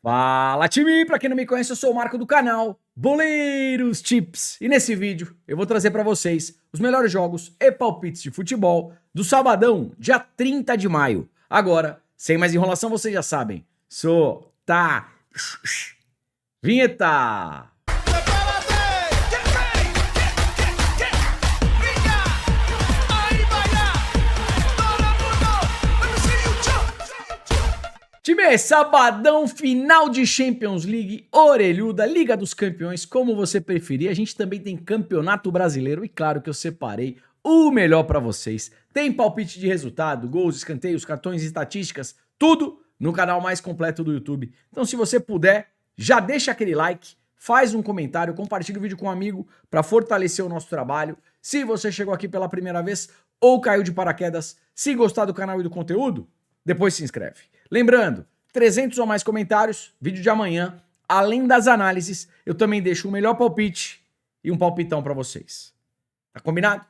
Fala, time! Pra quem não me conhece, eu sou o Marco do canal Boleiros Tips. E nesse vídeo eu vou trazer pra vocês os melhores jogos e palpites de futebol do sabadão, dia 30 de maio. Agora, sem mais enrolação, vocês já sabem. Vinheta! Time, sabadão, final de Champions League, orelhuda, Liga dos Campeões, como você preferir. A gente também tem Campeonato Brasileiro e claro que eu separei o melhor pra vocês. Tem palpite de resultado, gols, escanteios, cartões, estatísticas, tudo no canal mais completo do YouTube. Então se você puder, já deixa aquele like, faz um comentário, compartilha o vídeo com um amigo pra fortalecer o nosso trabalho. Se você chegou aqui pela primeira vez ou caiu de paraquedas, se gostar do canal e do conteúdo, depois se inscreve. Lembrando, 300 ou mais comentários, vídeo de amanhã, além das análises, eu também deixo o melhor palpite e um palpitão pra vocês. Tá combinado?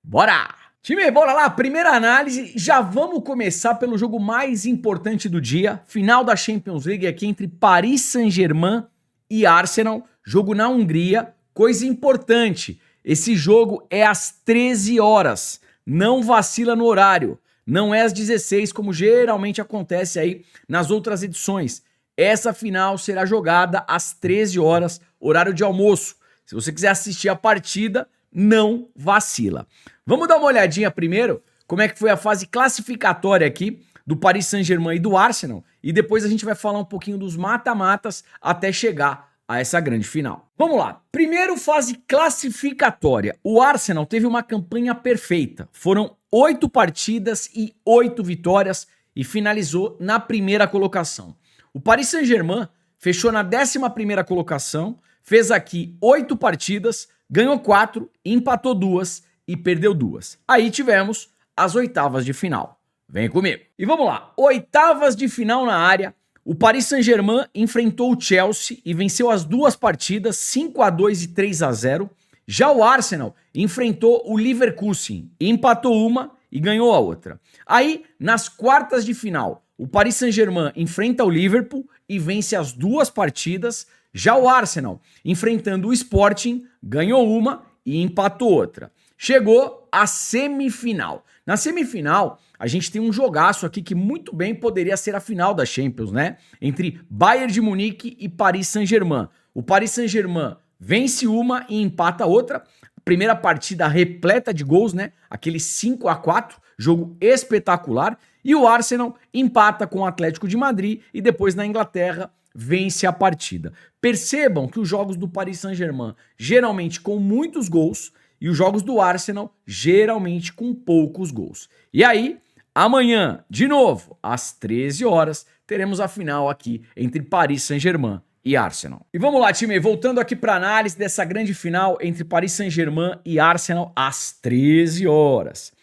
Bora! Time, bora lá, primeira análise, já vamos começar pelo jogo mais importante do dia, final da Champions League aqui entre Paris Saint-Germain e Arsenal, jogo na Hungria, coisa importante, esse jogo é às 13 horas, não vacila no horário. Não é às 16, como geralmente acontece aí nas outras edições. Essa final será jogada às 13 horas, horário de almoço. Se você quiser assistir a partida, não vacila. Vamos dar uma olhadinha primeiro como é que foi a fase classificatória aqui do Paris Saint-Germain e do Arsenal. E depois a gente vai falar um pouquinho dos mata-matas até chegar a essa grande final. Vamos lá. Primeiro, fase classificatória. O Arsenal teve uma campanha perfeita. Foram 8 partidas e 8 vitórias e finalizou na primeira colocação. O Paris Saint-Germain fechou na 11ª colocação, fez aqui 8 partidas, ganhou 4, empatou 2 e perdeu 2. Aí tivemos as oitavas de final. Vem comigo. E vamos lá. Oitavas de final na área. O Paris Saint-Germain enfrentou o Chelsea e venceu as 2 partidas, 5-2 e 3-0. Já o Arsenal enfrentou o Leverkusen, empatou uma e ganhou a outra. Aí, nas quartas de final, o Paris Saint-Germain enfrenta o Liverpool e vence as 2 partidas. Já o Arsenal, enfrentando o Sporting, ganhou uma e empatou outra. Chegou a semifinal. Na semifinal, a gente tem um jogaço aqui que muito bem poderia ser a final da Champions, né? Entre Bayern de Munique e Paris Saint-Germain. O Paris Saint-Germain vence uma e empata outra. Primeira partida repleta de gols, né? Aquele 5-4, jogo espetacular. E o Arsenal empata com o Atlético de Madrid e depois na Inglaterra vence a partida. Percebam que os jogos do Paris Saint-Germain geralmente com muitos gols e os jogos do Arsenal geralmente com poucos gols. E aí, amanhã, de novo, às 13 horas, teremos a final aqui entre Paris Saint-Germain e Arsenal. E vamos lá, time, voltando aqui para análise dessa grande final entre Paris Saint-Germain e Arsenal às 13 horas.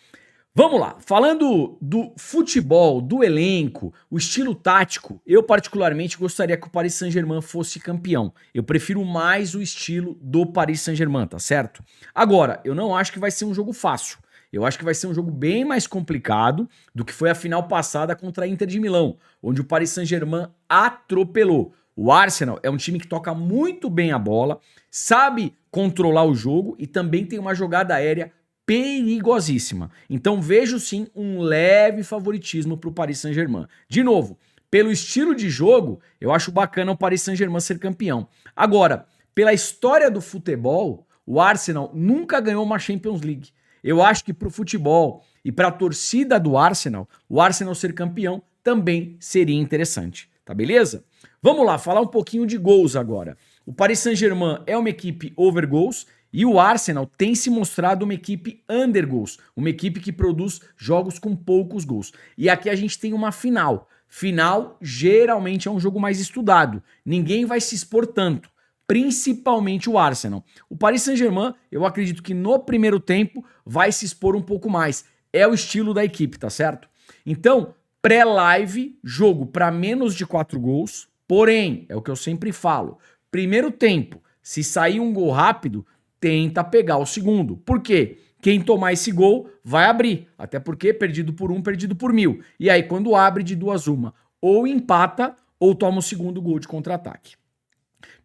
Vamos lá, falando do futebol, do elenco, o estilo tático, eu particularmente gostaria que o Paris Saint-Germain fosse campeão. Eu prefiro mais o estilo do Paris Saint-Germain, tá certo? Agora, eu não acho que vai ser um jogo fácil. Eu acho que vai ser um jogo bem mais complicado do que foi a final passada contra a Inter de Milão, onde o Paris Saint-Germain atropelou. O Arsenal é um time que toca muito bem a bola, sabe controlar o jogo e também tem uma jogada aérea perigosíssima. Então vejo sim um leve favoritismo para o Paris Saint-Germain. De novo, pelo estilo de jogo, eu acho bacana o Paris Saint-Germain ser campeão. Agora, pela história do futebol, o Arsenal nunca ganhou uma Champions League. Eu acho que para o futebol e para a torcida do Arsenal, o Arsenal ser campeão também seria interessante. Tá beleza? Vamos lá, falar um pouquinho de gols agora. O Paris Saint-Germain é uma equipe over goals e o Arsenal tem se mostrado uma equipe under goals, uma equipe que produz jogos com poucos gols. E aqui a gente tem uma final. Final geralmente é um jogo mais estudado. Ninguém vai se expor tanto, principalmente o Arsenal. O Paris Saint-Germain, eu acredito que no primeiro tempo vai se expor um pouco mais. É o estilo da equipe, tá certo? Então, pré-live, jogo para menos de 4 gols. Porém, é o que eu sempre falo, primeiro tempo, se sair um gol rápido, tenta pegar o segundo. Por quê? Quem tomar esse gol vai abrir, até porque perdido por 1, perdido por 1000. E aí quando abre de 2 uma, ou empata ou toma o segundo gol de contra-ataque.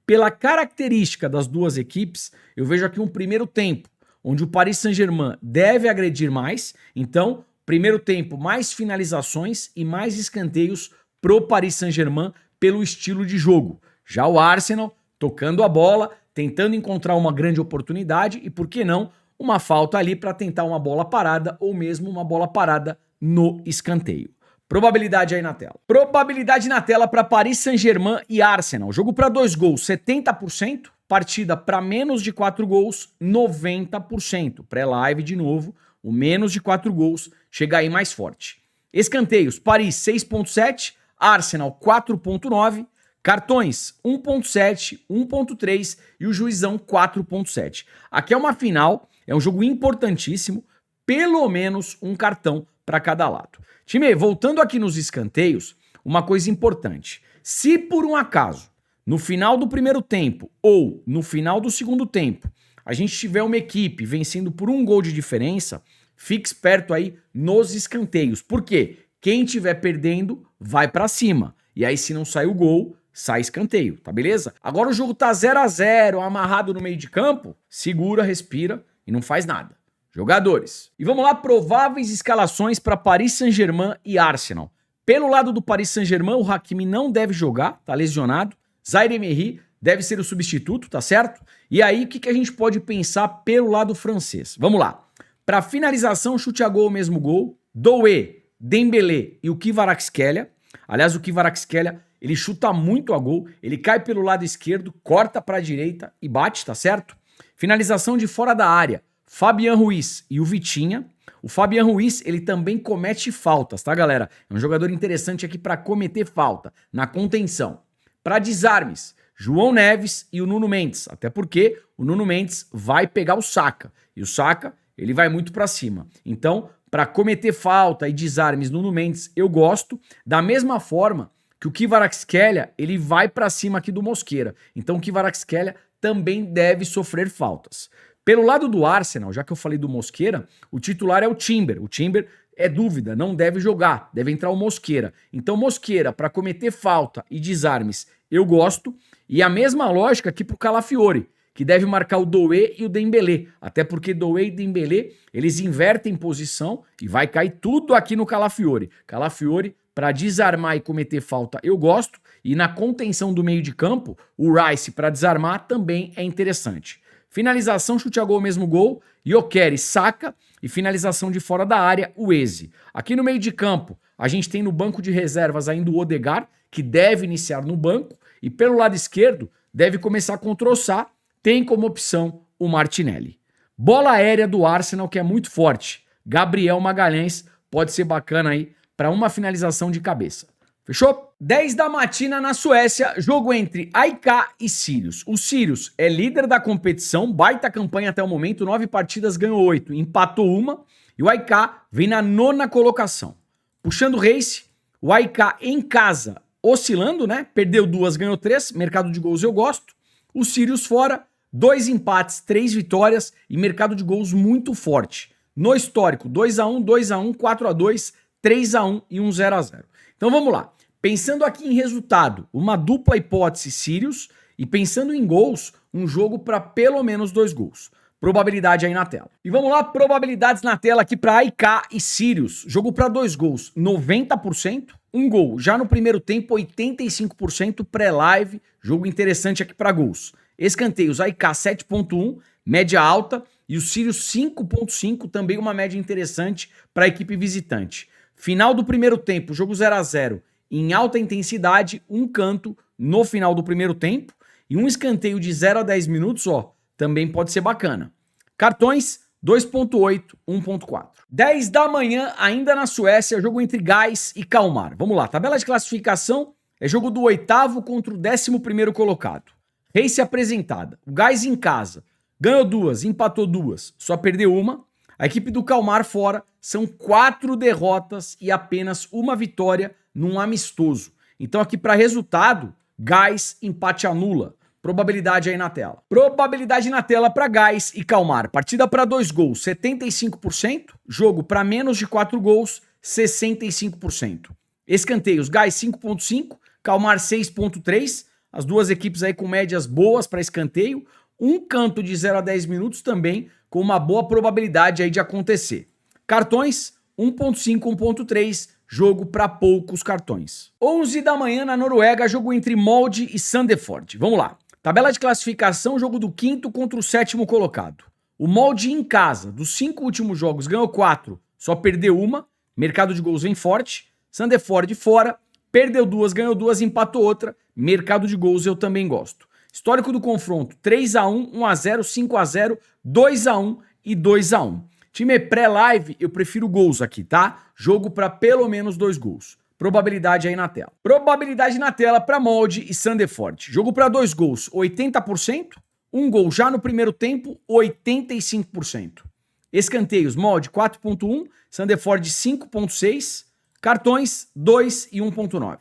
Pela característica das duas equipes, eu vejo aqui um primeiro tempo, onde o Paris Saint-Germain deve agredir mais. Então, primeiro tempo, mais finalizações e mais escanteios pro Paris Saint-Germain pelo estilo de jogo. Já o Arsenal tocando a bola, tentando encontrar uma grande oportunidade e, por que não, uma falta ali para tentar uma bola parada ou mesmo uma bola parada no escanteio. Probabilidade aí na tela. Probabilidade na tela para Paris Saint-Germain e Arsenal. Jogo para 2 gols, 70%. Partida para menos de 4 gols, 90%. Pré-live de novo, o menos de 4 gols chega aí mais forte. Escanteios, Paris 6.7, Arsenal 4.9, cartões 1.7, 1.3 e o juizão 4.7. Aqui é uma final, é um jogo importantíssimo, pelo menos um cartão para cada lado. Time, voltando aqui nos escanteios, uma coisa importante. Se por um acaso, no final do primeiro tempo ou no final do segundo tempo, a gente tiver uma equipe vencendo por 1 gol de diferença, fique esperto aí nos escanteios. Por quê? Quem estiver perdendo vai para cima. E aí se não sair o gol, sai escanteio, tá beleza? Agora o jogo tá 0-0, amarrado no meio de campo, segura, respira e não faz nada. Jogadores. E vamos lá, prováveis escalações para Paris Saint-Germain e Arsenal. Pelo lado do Paris Saint-Germain, o Hakimi não deve jogar, tá lesionado. Zaire-Emery deve ser o substituto, tá certo? E aí, o que a gente pode pensar pelo lado francês? Vamos lá. Para finalização, chute a gol, o mesmo gol. Doué, Dembélé e o Kvaratskhelia. Aliás, o Kvaratskhelia, ele chuta muito a gol, ele cai pelo lado esquerdo, corta para a direita e bate, tá certo? Finalização de fora da área. Fabian Ruiz e o Vitinha. O Fabian Ruiz, ele também comete faltas, tá, galera? É um jogador interessante aqui para cometer falta, na contenção. Para desarmes, João Neves e o Nuno Mendes, até porque o Nuno Mendes vai pegar o Saka, e o Saka, ele vai muito para cima. Então, para cometer falta e desarmes, Nuno Mendes, eu gosto, da mesma forma que o Kvaratskhelia, ele vai para cima aqui do Mosquera. Então, o Kvaratskhelia também deve sofrer faltas. Pelo lado do Arsenal, já que eu falei do Mosquera, o titular é o Timber. O Timber é dúvida, não deve jogar, deve entrar o Mosquera. Então Mosquera, para cometer falta e desarmes, eu gosto. E a mesma lógica aqui para o Calafiori, que deve marcar o Doué e o Dembélé. Até porque Doué e Dembélé, eles invertem posição e vai cair tudo aqui no Calafiori. Calafiori, para desarmar e cometer falta, eu gosto. E na contenção do meio de campo, o Rice para desarmar também é interessante. Finalização, chute a gol, mesmo gol. Gyökeres, Saka. E finalização de fora da área, o Eze. Aqui no meio de campo, a gente tem no banco de reservas ainda o Odegaard, que deve iniciar no banco. E pelo lado esquerdo, deve começar com o Trossard. Tem como opção o Martinelli. Bola aérea do Arsenal, que é muito forte. Gabriel Magalhães pode ser bacana aí para uma finalização de cabeça. Fechou? 10 da matina na Suécia, jogo entre AEK e Sirius. O Sirius é líder da competição, baita campanha até o momento, 9 partidas, ganhou 8, empatou uma, e o AEK vem na 9ª colocação. Puxando o race, o AEK em casa, oscilando, né? Perdeu 2, ganhou 3, mercado de gols eu gosto. O Sirius fora, 2 empates, 3 vitórias e mercado de gols muito forte. No histórico, 2-1, 2-1, 4-2, 3-1 e 1-0-0. Então vamos lá. Pensando aqui em resultado, uma dupla hipótese Sirius e pensando em gols, um jogo para pelo menos 2 gols. Probabilidade aí na tela. E vamos lá, probabilidades na tela aqui para AEK e Sirius. Jogo para 2 gols, 90%. Um gol já no primeiro tempo, 85% pré-live. Jogo interessante aqui para gols. Escanteios, AEK 7.1, média alta. E o Sirius 5.5, também uma média interessante para a equipe visitante. Final do primeiro tempo, jogo 0-0 em alta intensidade, um canto no final do primeiro tempo e um escanteio de 0 a 10 minutos, ó, também pode ser bacana. Cartões, 2.8, 1.4. 10 da manhã, ainda na Suécia, jogo entre Gais e Kalmar. Vamos lá, tabela de classificação é jogo do 8º contra o 11º colocado. Race apresentada, o Gais em casa, ganhou 2, empatou 2, só perdeu uma. A equipe do Kalmar fora são 4 derrotas e apenas uma vitória num amistoso. Então aqui para resultado, Gais, empate anula. Probabilidade aí na tela. Probabilidade na tela para Gais e Kalmar. Partida para 2 gols, 75%. Jogo para menos de 4 gols, 65%. Escanteios, Gás 5.5, Calmar 6.3, as duas equipes aí com médias boas para escanteio, um canto de 0 a 10 minutos também com uma boa probabilidade aí de acontecer. Cartões, 1.5, 1.3, jogo para poucos cartões. 11 da manhã na Noruega, jogo entre Molde e Sandefjord. Vamos lá. Tabela de classificação, jogo do quinto contra o sétimo colocado. O Molde em casa, dos 5 últimos jogos, ganhou 4, só perdeu uma, mercado de gols vem forte. Sandefjord fora, perdeu 2, ganhou 2, empatou outra, mercado de gols eu também gosto. Histórico do confronto, 3-1, 1-0, 5-0, 2-1 e 2-1. Time pré-live, eu prefiro gols aqui, tá? Jogo para pelo menos 2 gols. Probabilidade aí na tela. Probabilidade na tela para Molde e Sandefjord. Jogo para 2 gols, 80%. Um gol já no primeiro tempo, 85%. Escanteios, Molde 4.1, Sandefjord 5.6. Cartões 2 e 1.9.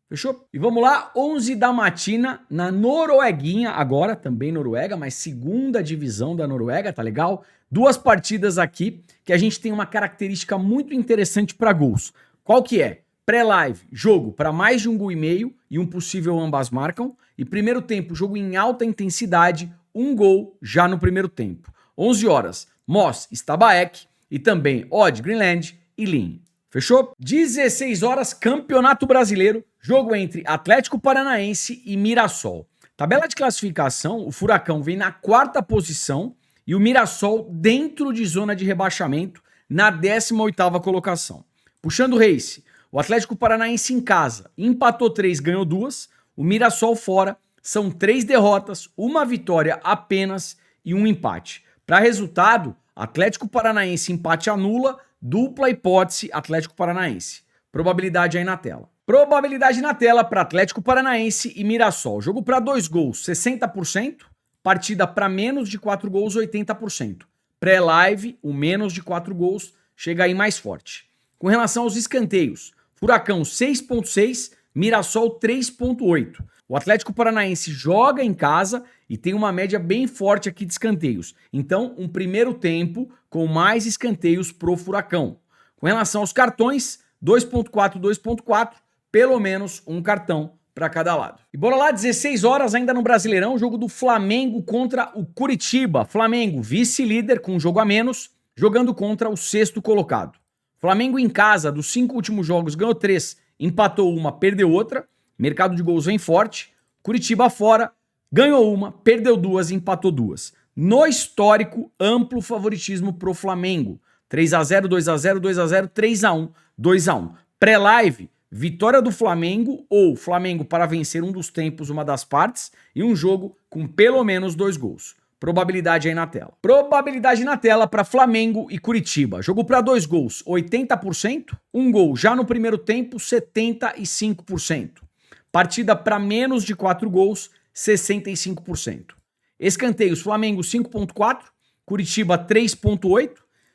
Fechou? E vamos lá, 11 da matina na Norueguinha, agora também Noruega, mas segunda divisão da Noruega, tá legal? 2 partidas aqui que a gente tem uma característica muito interessante para gols. Qual que é? Pré-live, jogo para mais de 1,5 gols e um possível ambas marcam. E primeiro tempo, jogo em alta intensidade, 1 gol já no primeiro tempo. 11 horas, Moss, Stabæk e também Odd, Greenland e Lyn. Fechou? 16 horas, Campeonato Brasileiro, jogo entre Atlético Paranaense e Mirassol. Tabela de classificação, o Furacão vem na 4ª posição e o Mirassol dentro de zona de rebaixamento na 18ª colocação. Puxando o Race, o Atlético Paranaense em casa empatou 3, ganhou 2, o Mirassol fora, são 3 derrotas, 1 vitória apenas e 1 empate. Para resultado, Atlético Paranaense empate anula, dupla hipótese Atlético Paranaense. Probabilidade aí na tela. Probabilidade na tela para Atlético Paranaense e Mirassol. Jogo para 2 gols, 60%. Partida para menos de 4 gols, 80%. Pré-live, o menos de 4 gols chega aí mais forte. Com relação aos escanteios, Furacão 6.6, Mirassol 3.8. O Atlético Paranaense joga em casa e tem uma média bem forte aqui de escanteios. Então, um primeiro tempo com mais escanteios pro Furacão. Com relação aos cartões, 2.4, 2.4, pelo menos um cartão para cada lado. E bora lá, 16 horas ainda no Brasileirão, jogo do Flamengo contra o Curitiba. Flamengo, vice-líder com um jogo a menos, jogando contra o 6º colocado. Flamengo em casa, dos 5 últimos jogos, ganhou 3, empatou uma, perdeu outra. Mercado de gols vem forte. Curitiba fora, ganhou uma, perdeu 2, empatou 2. No histórico, amplo favoritismo pro Flamengo. 3-0, 2-0, 2-0, 3-1, 2-1. Pré-live, vitória do Flamengo ou Flamengo para vencer um dos tempos, uma das partes, e um jogo com pelo menos 2 gols. Probabilidade aí na tela. Probabilidade na tela para Flamengo e Curitiba. Jogo para 2 gols, 80%. Um gol já no primeiro tempo, 75%. Partida para menos de 4 gols, 65%. Escanteios, Flamengo 5.4, Curitiba 3.8.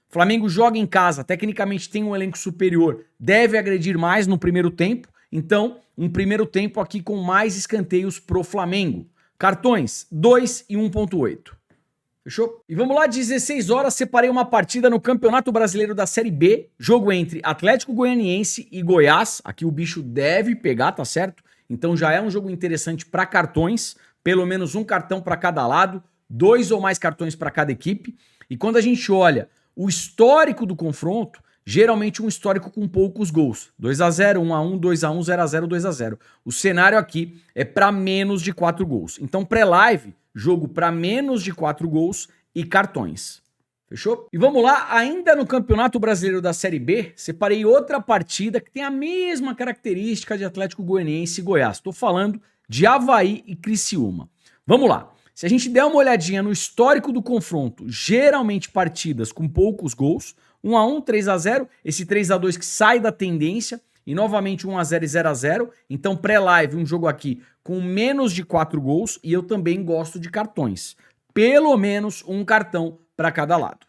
Flamengo joga em casa, tecnicamente tem um elenco superior, deve agredir mais no primeiro tempo. Então, um primeiro tempo aqui com mais escanteios pro Flamengo. Cartões, 2 e 1.8. Fechou? E vamos lá, 16 horas, separei uma partida no Campeonato Brasileiro da Série B, jogo entre Atlético Goianiense e Goiás. Aqui o bicho deve pegar, tá certo? Então já é um jogo interessante para cartões, pelo menos um cartão para cada lado, 2 ou mais cartões para cada equipe. E quando a gente olha o histórico do confronto, geralmente um histórico com poucos gols. 2-0, 1-1, 2-1, 0-0, 2-0. O cenário aqui é para menos de 4 gols. Então pré-live, jogo para menos de 4 gols e cartões. Fechou? E vamos lá, ainda no Campeonato Brasileiro da Série B, separei outra partida que tem a mesma característica de Atlético Goianiense e Goiás. Estou falando de Avaí e Criciúma. Vamos lá. Se a gente der uma olhadinha no histórico do confronto, geralmente partidas com poucos gols, 1-1, 3-0, esse 3-2 que sai da tendência, e novamente 1-0 e 0-0. Então pré-live, um jogo aqui com menos de 4 gols, e eu também gosto de cartões. Pelo menos um cartão para cada lado.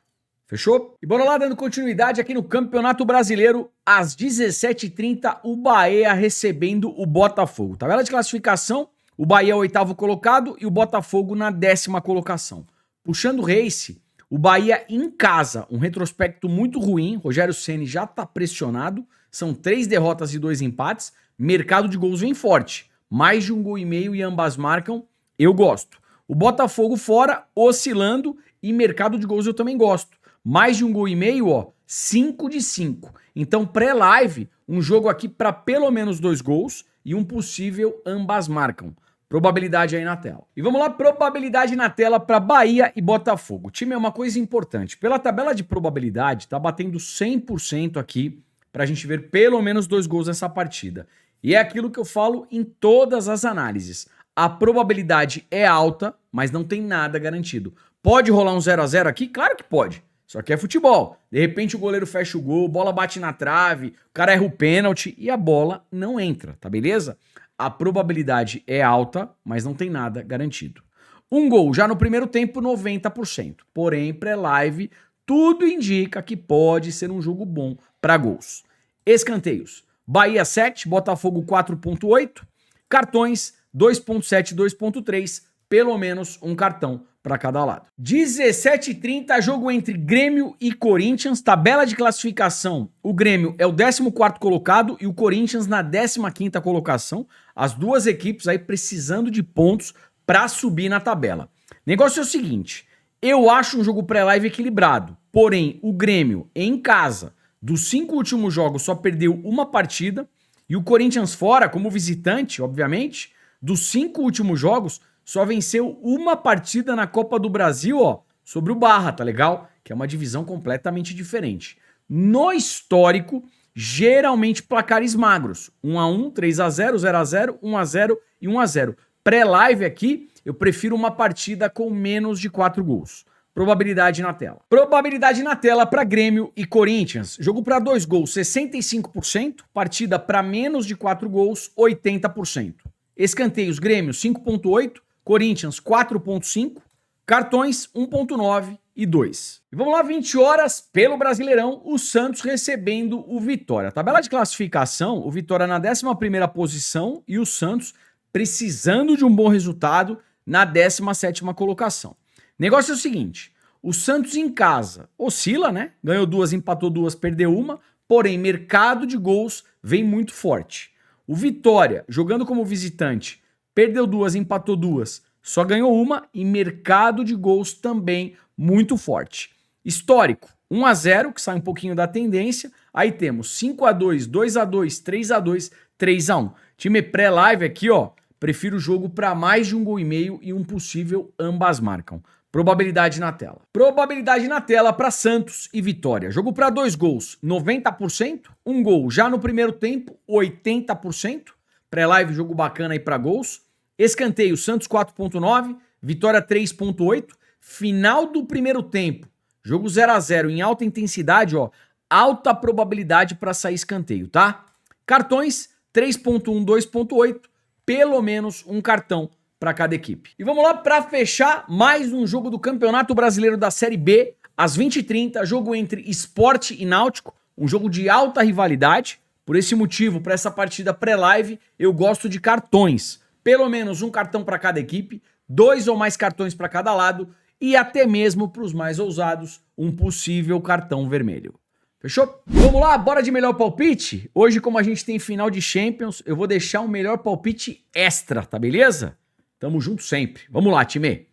Fechou? E bora lá, dando continuidade aqui no Campeonato Brasileiro, às 17h30, o Bahia recebendo o Botafogo. Tabela de classificação, o Bahia é o 8º colocado e o Botafogo na 10ª colocação. Puxando o Race, o Bahia em casa, um retrospecto muito ruim, Rogério Ceni já tá pressionado, são 3 derrotas e 2 empates, mercado de gols vem forte, mais de 1,5 gols e ambas marcam, eu gosto. O Botafogo fora, oscilando, e mercado de gols eu também gosto. Mais de 1,5 gols, ó, 5 de 5. Então, pré-live, um jogo aqui para pelo menos 2 gols e um possível ambas marcam. Probabilidade aí na tela. E vamos lá, probabilidade na tela para Bahia e Botafogo. O time é uma coisa importante. Pela tabela de probabilidade, tá batendo 100% aqui pra gente ver pelo menos 2 gols nessa partida. E é aquilo que eu falo em todas as análises. A probabilidade é alta, mas não tem nada garantido. Pode rolar um 0 a 0 aqui? Claro que pode. Só que é futebol. De repente o goleiro fecha o gol, bola bate na trave, o cara erra o pênalti e a bola não entra, tá beleza? A probabilidade é alta, mas não tem nada garantido. Um gol já no primeiro tempo, 90%. Porém, pré-live, tudo indica que pode ser um jogo bom para gols. Escanteios. Bahia 7, Botafogo 4.8. Cartões 2.7, 2.3. Pelo menos um cartão para cada lado. 17h30, jogo entre Grêmio e Corinthians. Tabela de classificação. O Grêmio é o 14º colocado e o Corinthians na 15ª colocação. As duas equipes aí precisando de pontos para subir na tabela. Negócio é o seguinte, eu acho um jogo pré-live equilibrado. Porém, o Grêmio em casa, dos 5 últimos jogos, só perdeu uma partida. E o Corinthians fora, como visitante, obviamente, dos 5 últimos jogos, só venceu uma partida na Copa do Brasil, ó, sobre o Barra, tá legal? Que é uma divisão completamente diferente. No histórico, geralmente placares magros. 1-1, 3-0, 0-0, 1-0 e 1-0. Pré-live aqui, eu prefiro uma partida com menos de 4 gols. Probabilidade na tela. Probabilidade na tela para Grêmio e Corinthians. Jogo para 2 gols, 65%. Partida para menos de 4 gols, 80%. Escanteios, Grêmio 5.8, Corinthians 4.5, cartões 1.9 e 2. E vamos lá, 20 horas pelo Brasileirão, o Santos recebendo o Vitória. Tabela de classificação, o Vitória na 11ª posição e o Santos precisando de um bom resultado na 17ª colocação. Negócio é o seguinte, o Santos em casa oscila, né? Ganhou 2, empatou 2, perdeu 1, porém mercado de gols vem muito forte. O Vitória, jogando como visitante, perdeu 2, empatou 2, só ganhou 1 e mercado de gols também muito forte. Histórico, 1-0, que sai um pouquinho da tendência. Aí temos 5-2, 2-2, 3-2, 3-1. Time pré-live aqui, ó, prefiro o jogo para mais de 1,5 gols e um possível ambas marcam. Probabilidade na tela. Probabilidade na tela para Santos e Vitória. Jogo para 2 gols, 90%. Um gol já no primeiro tempo, 80%. Pré-live, jogo bacana aí para gols. Escanteio, Santos 4.9, Vitória 3.8. Final do primeiro tempo, jogo 0 a 0 em alta intensidade, ó. Alta probabilidade para sair escanteio, tá? Cartões, 3.1, 2.8. Pelo menos um cartão para cada equipe. E vamos lá para fechar mais um jogo do Campeonato Brasileiro da Série B, às 20h30, jogo entre Sport e Náutico, um jogo de alta rivalidade. Por esse motivo, para essa partida pré-live, eu gosto de cartões. Pelo menos um cartão para cada equipe, 2 ou mais cartões para cada lado e até mesmo para os mais ousados, um possível cartão vermelho. Fechou? Vamos lá, bora de melhor palpite? Hoje, como a gente tem final de Champions, eu vou deixar um melhor palpite extra, tá beleza? Tamo junto sempre. Vamos lá, time.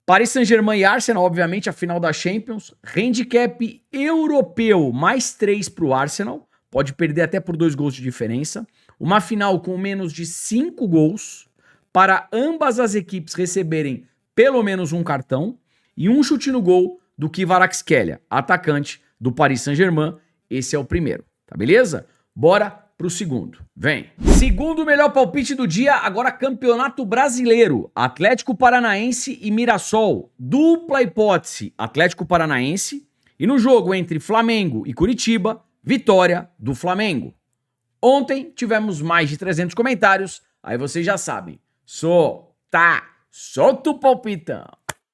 Paris Saint-Germain e Arsenal, obviamente, a final da Champions. Handicap europeu, mais 3 pro Arsenal. Pode perder até por 2 gols de diferença. Uma final com menos de 5 gols. Para ambas as equipes receberem pelo menos um cartão. E um chute no gol do Kvaratskhelia, atacante do Paris Saint-Germain. Esse é o primeiro, tá beleza? Bora pro segundo. Vem. Segundo melhor palpite do dia, agora Campeonato Brasileiro. Atlético Paranaense e Mirassol. Dupla hipótese, Atlético Paranaense. E no jogo entre Flamengo e Curitiba, vitória do Flamengo. Ontem tivemos mais de 300 comentários, aí vocês já sabem. Solta o palpitão.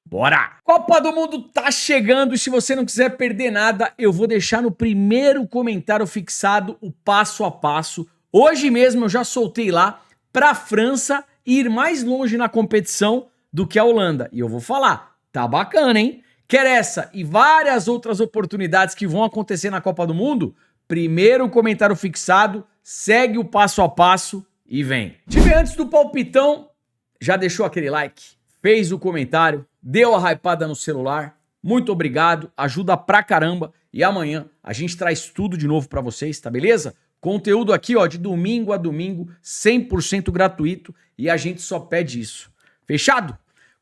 Bora! Copa do Mundo tá chegando e se você não quiser perder nada, eu vou deixar no primeiro comentário fixado o passo a passo. Hoje mesmo eu já soltei lá pra França ir mais longe na competição do que a Holanda. E eu vou falar, tá bacana, hein? Quer essa e várias outras oportunidades que vão acontecer na Copa do Mundo? primeiro comentário fixado, segue o passo a passo e vem. Time, antes do palpitão, já deixou aquele like, fez o comentário, deu a hypada no celular? Muito obrigado, ajuda pra caramba. E amanhã a gente traz tudo de novo pra vocês, tá beleza? Conteúdo aqui, ó, de domingo a domingo, 100% gratuito, e a gente só pede isso. Fechado?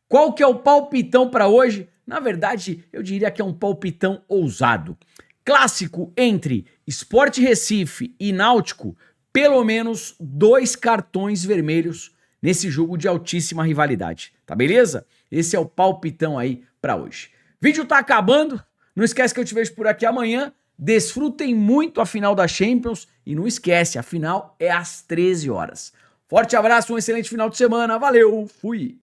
Qual que é o palpitão pra hoje? Na verdade, eu diria que é um palpitão ousado. Clássico entre Sport Recife e Náutico, pelo menos 2 cartões vermelhos nesse jogo de altíssima rivalidade, tá beleza? Esse é o palpitão aí pra hoje. Vídeo tá acabando, não esquece que eu te vejo por aqui amanhã, desfrutem muito a final da Champions e não esquece, a final é às 13 horas. Forte abraço, um excelente final de semana, valeu, fui!